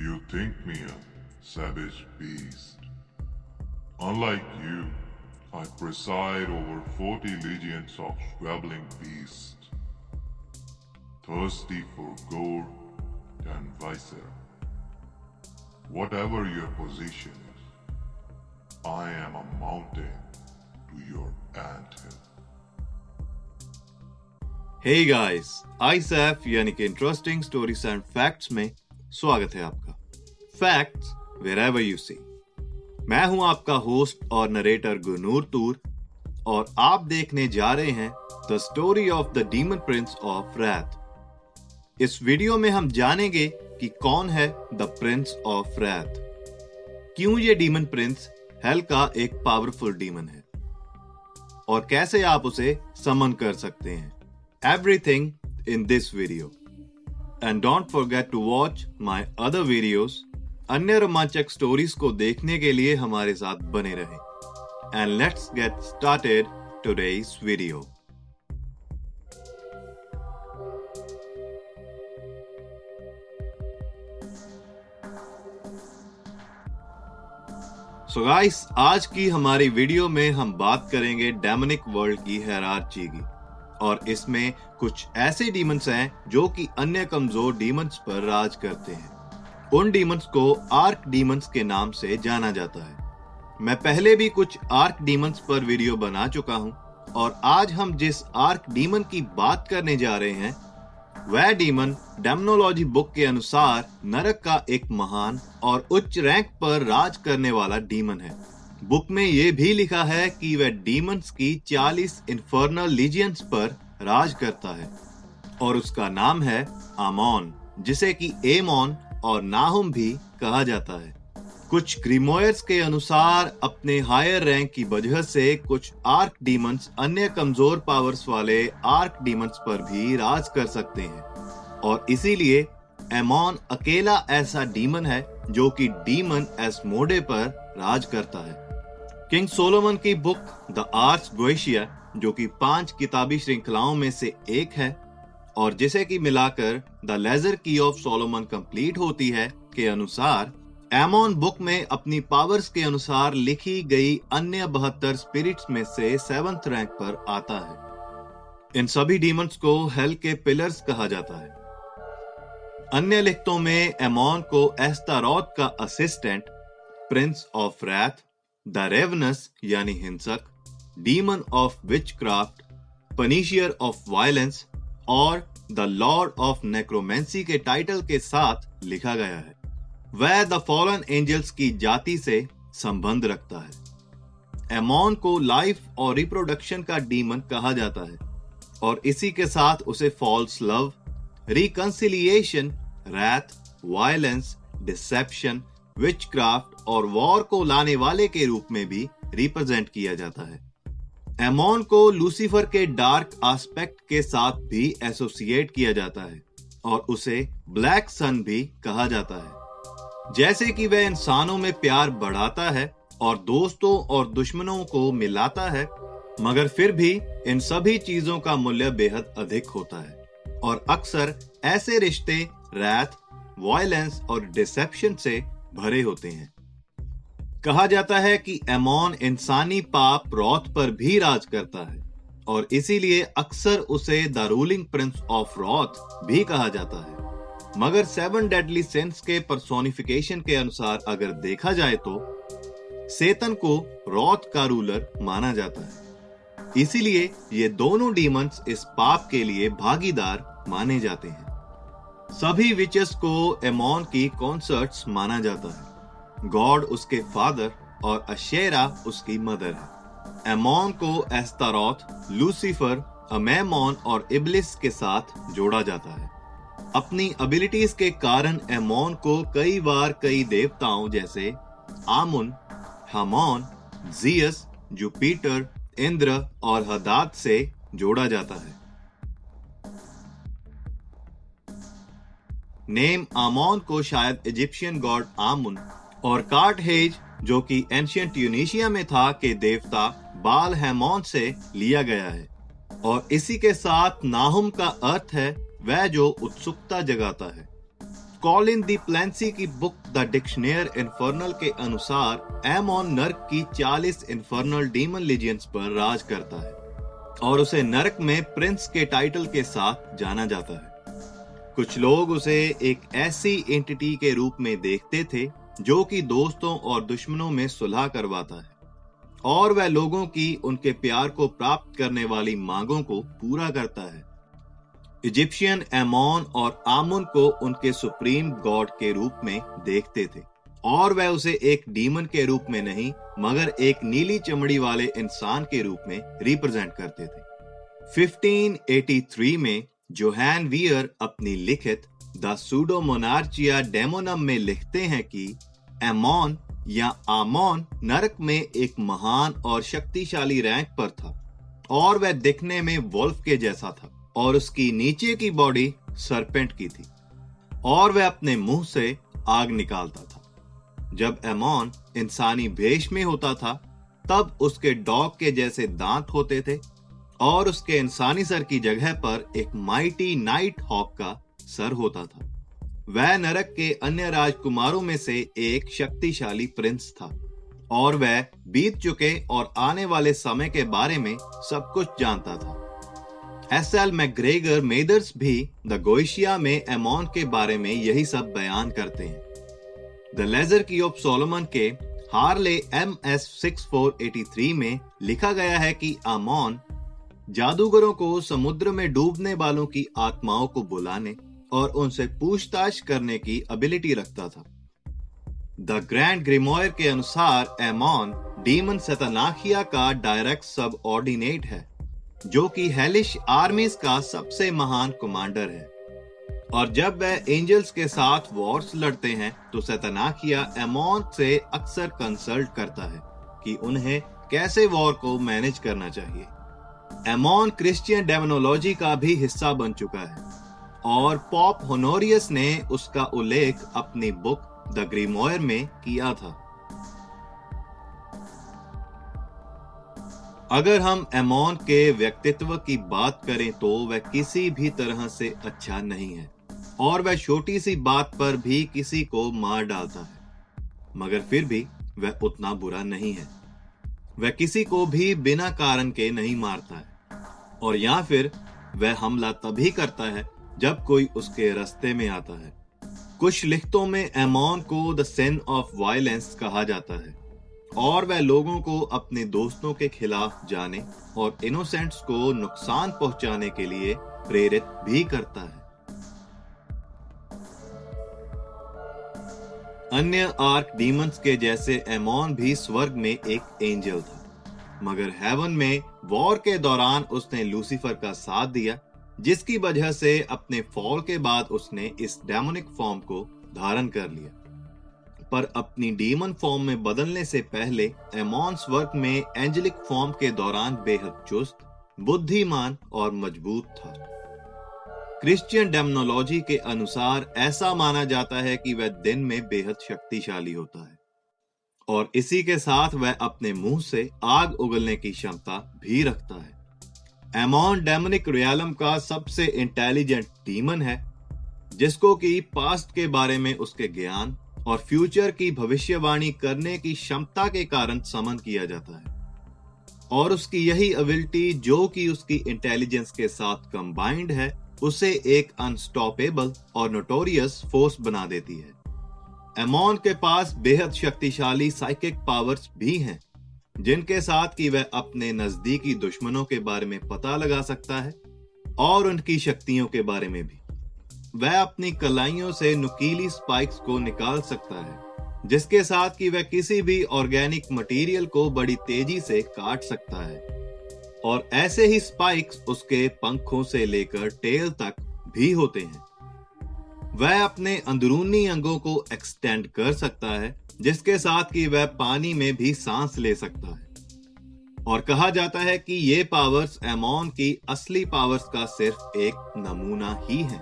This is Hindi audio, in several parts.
you think me a savage beast? Unlike you, I preside over 40 legions of squabbling beasts, thirsty for gore and viscera. Whatever your position is, I am a mountain to your anthill. Hey guys, ISAF यानी कि इंटरेस्टिंग स्टोरीज एंड फैक्ट्स में स्वागत है आपका। Facts wherever you see. मैं हूं आपका होस्ट और नरेटर गुनूर तूर और आप देखने जा रहे हैं the story of the demon prince of wrath. इस वीडियो में हम जानेंगे कि कौन है द प्रिंस ऑफ रैथ, क्यों ये डीमन प्रिंस हेल का एक पावरफुल डीमन है और कैसे आप उसे समन कर सकते हैं। Everything in this video. And don't forget to watch my other videos. अन्य रोमांचक स्टोरीज को देखने के लिए हमारे साथ बने रहें। And let's get started today's video. So guys, आज की हमारी वीडियो में हम बात करेंगे डेमोनिक वर्ल्ड की हायरार्ची की और इसमें कुछ ऐसे डीमंस हैं जो कि अन्य कमजोर डीमंस पर राज करते हैं। उन डीमंस को आर्क डीमंस के नाम से जाना जाता है। मैं पहले भी कुछ आर्क डीमंस पर वीडियो बना चुका हूं और आज हम जिस आर्क डीमन की बात करने जा रहे हैं वह डीमन डेमनोलॉजी बुक के अनुसार नरक का एक महान और उच्च रैंक पर राज करने वाला डीमन है। बुक में यह भी लिखा है कि वह डीमंस की 40 इन्फर्नल लीजियंस पर राज करता है और उसका नाम है आमोन, जिसे कि एमोन और नाहुम भी कहा जाता है। कुछ ग्रीमोयर्स के अनुसार अपने हायर रैंक की वजह से कुछ आर्क डीमंस अन्य कमजोर पावर्स वाले आर्क डीमंस पर भी राज कर सकते हैं और इसीलिए एमोन अकेला ऐसा डीमन है जो कि डीमन एस्मोडे पर राज करता है। किंग सोलोमन की बुक द आर्स गोएशिया, जो कि 5 किताबी श्रृंखलाओं में से एक है और जिसे की मिलाकर द लेजर की ऑफ सोलोमन कंप्लीट होती है, के अनुसार एमोन बुक में अपनी पावर्स के अनुसार लिखी गई अन्य 72 स्पिरिट्स में से 7th रैंक पर आता है। इन सभी डीमंस को हेल के पिलर्स कहा जाता है। अन्य लिखतों में एमोन को एस्तारोथ का assistant, prince of wrath, the ravenous यानी हिंसक, demon of witchcraft, punisher of violence और द लॉर्ड ऑफ नेक्रोमेंसी के टाइटल के साथ लिखा गया है। वह द फॉलन एंजल्स की जाति से संबंध रखता है। एमोन को लाइफ और रिप्रोडक्शन का डीमन कहा जाता है और इसी के साथ उसे false love, reconciliation, wrath, violence, deception, witchcraft और वॉर को लाने वाले के रूप में भी रिप्रेजेंट किया जाता है। एमोन को लूसीफर के डार्क एस्पेक्ट के साथ भी एसोसिएट किया जाता है और उसे ब्लैक सन भी कहा जाता है। जैसे कि वह इंसानों में प्यार बढ़ाता है और दोस्तों और दुश्मनों को मिलाता है, मगर फिर भी इन सभी चीजों का मूल्य बेहद अधिक होता है और अक्सर ऐसे रिश्ते रैथ, वायलेंस और डिसेप्शन से भरे होते हैं। कहा जाता है कि एमोन इंसानी पाप रॉथ पर भी राज करता है और इसीलिए अक्सर उसे द रूलिंग प्रिंस ऑफ रॉथ भी कहा जाता है। मगर 7 डेडली सिंस के पर्सोनिफिकेशन के अनुसार अगर देखा जाए तो सेतन को रॉथ का रूलर माना जाता है। इसीलिए ये दोनों डीमंस इस पाप के लिए भागीदार माने जाते हैं। सभी विचेस को एमोन की कॉन्सर्ट्स माना जाता है। गॉड उसके फादर और अशेरा उसकी मदर है। एमोन को एस्तारोथ, लूसीफर, अमेमोन और इब्लिस के साथ जोड़ा जाता है। अपनी एबिलिटीज के कारण एमोन को कई बार कई देवताओं जैसे आमुन, हामोन, जियस, जुपिटर, इंद्र और हदाद से जोड़ा जाता है। नेम आमोन को शायद इजिप्शियन गॉड आमुन और कार्टहेज, जो कि एंशियंट ट्यूनिशिया में था, के देवता बाल हैमोन से लिया गया है और इसी के साथ नाहुम का अर्थ है वह जो उत्सुकता जगाता है कॉलिन दी प्लेंसी की बुक द डिक्शनरी इन्फर्नल के अनुसार एमोन नर्क की 40 इन्फर्नल डीमन लीजियंस पर राज करता है और उसे नरक में प्रिंस के टाइटल के साथ जाना जाता है। कुछ लोग उसे एक ऐसी एंटिटी के रूप में देखते थे जो कि दोस्तों और दुश्मनों में सुलह करवाता है और वह लोगों की उनके प्यार को प्राप्त करने वाली मांगों को पूरा करता है। इजिप्शियन एमोन और आमुन को उनके सुप्रीम गॉड के रूप में देखते थे और वह उसे एक डीमन के रूप में नहीं मगर एक नीली चमड़ी वाले इंसान के रूप में रिप्रेजेंट करते थे। 1583 में जोहान वियर अपनी लिखित द सूडोमोनार्चिया डेमोनम में लिखते हैं कि एमोन या आमोन नरक में एक महान और शक्तिशाली रैंक पर था और वह दिखने में वोल्फ के जैसा था और उसकी नीचे की बॉडी सरपेंट की थी और वह अपने मुंह से आग निकालता था। जब एमोन इंसानी भेष में होता था तब उसके डॉग के जैसे दांत होते थे और उसके इंसानी सर की जगह पर एक माइटी नाइट हॉक का सर होता था। वह नरक के अन्य राजकुमारों में से एक शक्तिशाली प्रिंस था और वह बीत चुके और आने वाले समय के बारे में सब कुछ जानता था। एस.एल. मैकग्रेगर मेदर्स भी द गोइशिया में एमोन के बारे में यही सब बयान करते हैं। द लेजर की ऑफ सोलोमन के हार्ले MS 6483 में लिखा गया है कि आमोन जादूगरों को समुद्र में डूबने वालों की आत्माओं को बुलाने और उनसे पूछताछ करने की एबिलिटी रखता था। द ग्रैंड ग्रिमोयर के अनुसार एमोन डीमन सतनाखिया का डायरेक्ट सब ऑर्डिनेट है जो कि हेलिश आर्मीज का सबसे महान कमांडर है और जब वह एंजल्स के साथ वॉर्स लड़ते हैं तो सतनाखिया एमोन से अक्सर कंसल्ट करता है कि उन्हें कैसे वॉर को मैनेज करना चाहिए। एमोन क्रिश्चियन डेमोनोलॉजी का भी हिस्सा बन चुका है और पॉप होनोरियस ने उसका उल्लेख अपनी बुक द ग्रिमोयर में किया था। अगर हम एमोन के व्यक्तित्व की बात करें तो वह किसी भी तरह से अच्छा नहीं है और वह छोटी सी बात पर भी किसी को मार डालता है, मगर फिर भी वह उतना बुरा नहीं है। वह किसी को भी बिना कारण के नहीं मारता है और या फिर वह हमला तभी करता है जब कोई उसके रास्ते में आता है। कुछ लिखतों में एमोन को द सिन ऑफ वायलेंस कहा जाता है और वह लोगों को अपने दोस्तों के खिलाफ जाने और इनोसेंट्स को नुकसान पहुंचाने के लिए प्रेरित भी करता है। अन्य आर्क डीमंस के जैसे एमोन भी स्वर्ग में एक एंजल था, मगर हेवन में वॉर के दौरान उसने लूसीफर का साथ दिया, जिसकी वजह से अपने फॉल के बाद उसने इस डेमोनिक फॉर्म को धारण कर लिया। पर अपनी डीमन फॉर्म में बदलने से पहले एमोन स्वर्ग में एंजेलिक फॉर्म के दौरान बेहद चुस्त, बुद्धिमान और मजबूत था। क्रिश्चियन डेमोनोलॉजी के अनुसार ऐसा माना जाता है कि वह दिन में बेहद शक्तिशाली होता है और इसी के साथ वह अपने मुंह से आग उगलने की क्षमता भी रखता है। एमोन डेमोनिक रियलम का सबसे इंटेलिजेंट डीमन है, जिसको कि पास्ट के बारे में उसके ज्ञान और फ्यूचर की भविष्यवाणी करने की क्षमता के कारण समन किया जाता है और उसकी यही एबिलिटी जो कि उसकी इंटेलिजेंस के साथ कंबाइंड है उसे एक अनस्टॉपेबल और नोटोरियस फोर्स बना देती है। एमोन के पास बेहद शक्तिशाली साइकिक पावर्स भी हैं, जिनके साथ कि वह अपने नजदीकी दुश्मनों के बारे में पता लगा सकता है और उनकी शक्तियों के बारे में भी। वह अपनी कलाइयों से नुकीली स्पाइक्स को निकाल सकता है, जिसके साथ कि वह किसी भी ऑर्गेनिक मटेरियल को बड़ी तेजी से काट सकता है और ऐसे ही स्पाइक्स उसके पंखों से लेकर टेल तक भी होते हैं। वह अपने अंदरूनी अंगों को एक्सटेंड कर सकता है, जिसके साथ कि वह पानी में भी सांस ले सकता है और कहा जाता है कि ये पावर्स एमोन की असली पावर्स का सिर्फ एक नमूना ही है।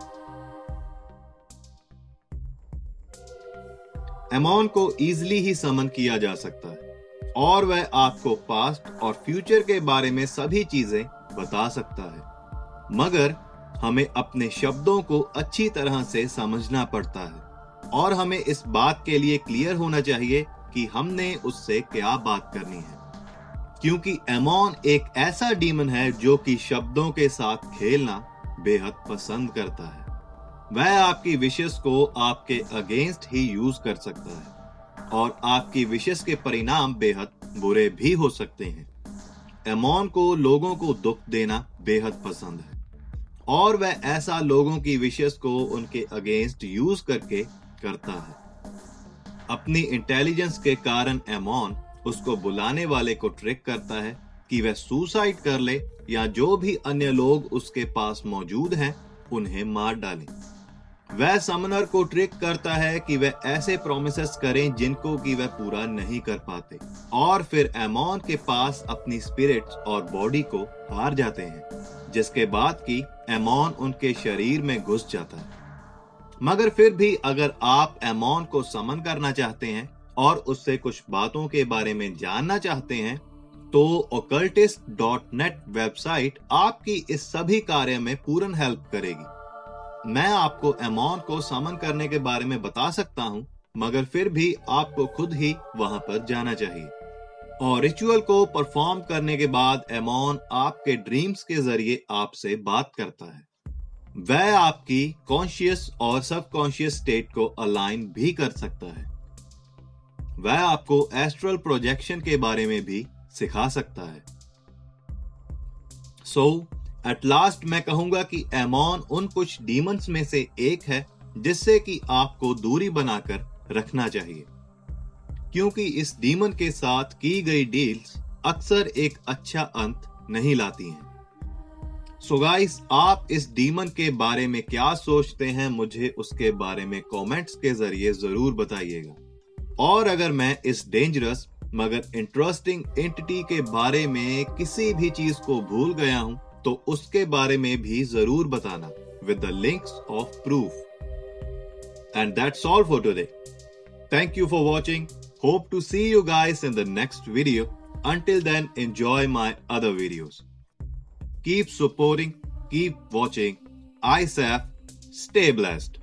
एमोन को इजीली ही समन किया जा सकता है और वह आपको पास्ट और फ्यूचर के बारे में सभी चीजें बता सकता है, मगर हमें अपने शब्दों को अच्छी तरह से समझना पड़ता है और हमें इस बात के लिए क्लियर होना चाहिए कि हमने उससे क्या बात करनी है, क्योंकि एमोन एक ऐसा डीमन है जो कि शब्दों के साथ खेलना बेहद पसंद करता है। वह आपकी विशेष को आपके अगेंस्ट ही यूज कर सकता है और आपकी विशेष के परिणाम बेहद बुरे भी हो सकते हैं। एमोन को लोगों को दुख देना बेहद पसंद है और वह ऐसा लोगों की विशेष को उनके अगेंस्ट यूज करके करता है। अपनी इंटेलिजेंस के कारण एमोन उसको बुलाने वाले को ट्रिक करता है कि वह सुसाइड कर ले या जो भी अन्य लोग उसके पास मौजूद हैं उन्हें मार डालें। वह समनर को ट्रिक करता है कि वह ऐसे प्रोमिसेस करें जिनको कि वह पूरा नहीं कर पाते और फिर एमोन के पास अपनी स्पिरिट्स और बॉडी को हार जाते हैं, जिसके बाद कि एमोन उनके शरीर में घुस जाता है। मगर फिर भी अगर आप एमोन को समन करना चाहते हैं और उससे कुछ बातों के बारे में जानना चाहते हैं तो occultist.net वेबसाइट आपकी इस सभी कार्य में पूर्ण हेल्प करेगी। मैं आपको एमोन को समन करने के बारे में बता सकता हूं, मगर फिर भी आपको खुद ही वहां पर जाना चाहिए। और रिचुअल को परफॉर्म करने के बाद एमोन आपके ड्रीम्स के जरिए आपसे बात करता है। वह आपकी कॉन्शियस और सबकॉन्शियस स्टेट को अलाइन भी कर सकता है। वह आपको एस्ट्रल प्रोजेक्शन के बारे में भी सिखा सकता है। एट लास्ट मैं कहूंगा कि एमोन उन कुछ डीमंस में से एक है जिससे कि आपको दूरी बनाकर रखना चाहिए, क्योंकि इस डीमन के साथ की गई डील्स अक्सर एक अच्छा अंत नहीं लाती हैं। सो गाइस, आप इस डीमन के बारे में क्या सोचते हैं, मुझे उसके बारे में कमेंट्स के जरिए जरूर बताइएगा। और अगर मैं इस डेंजरस मगर इंटरेस्टिंग एंटिटी के बारे में किसी भी चीज को भूल गया हूं तो उसके बारे में भी जरूर बताना with the links of proof. And that's all for today. Thank you for watching. Hope to see you guys in the next video. Until then, enjoy my other videos. Keep supporting, keep watching. ISAF, stay blessed.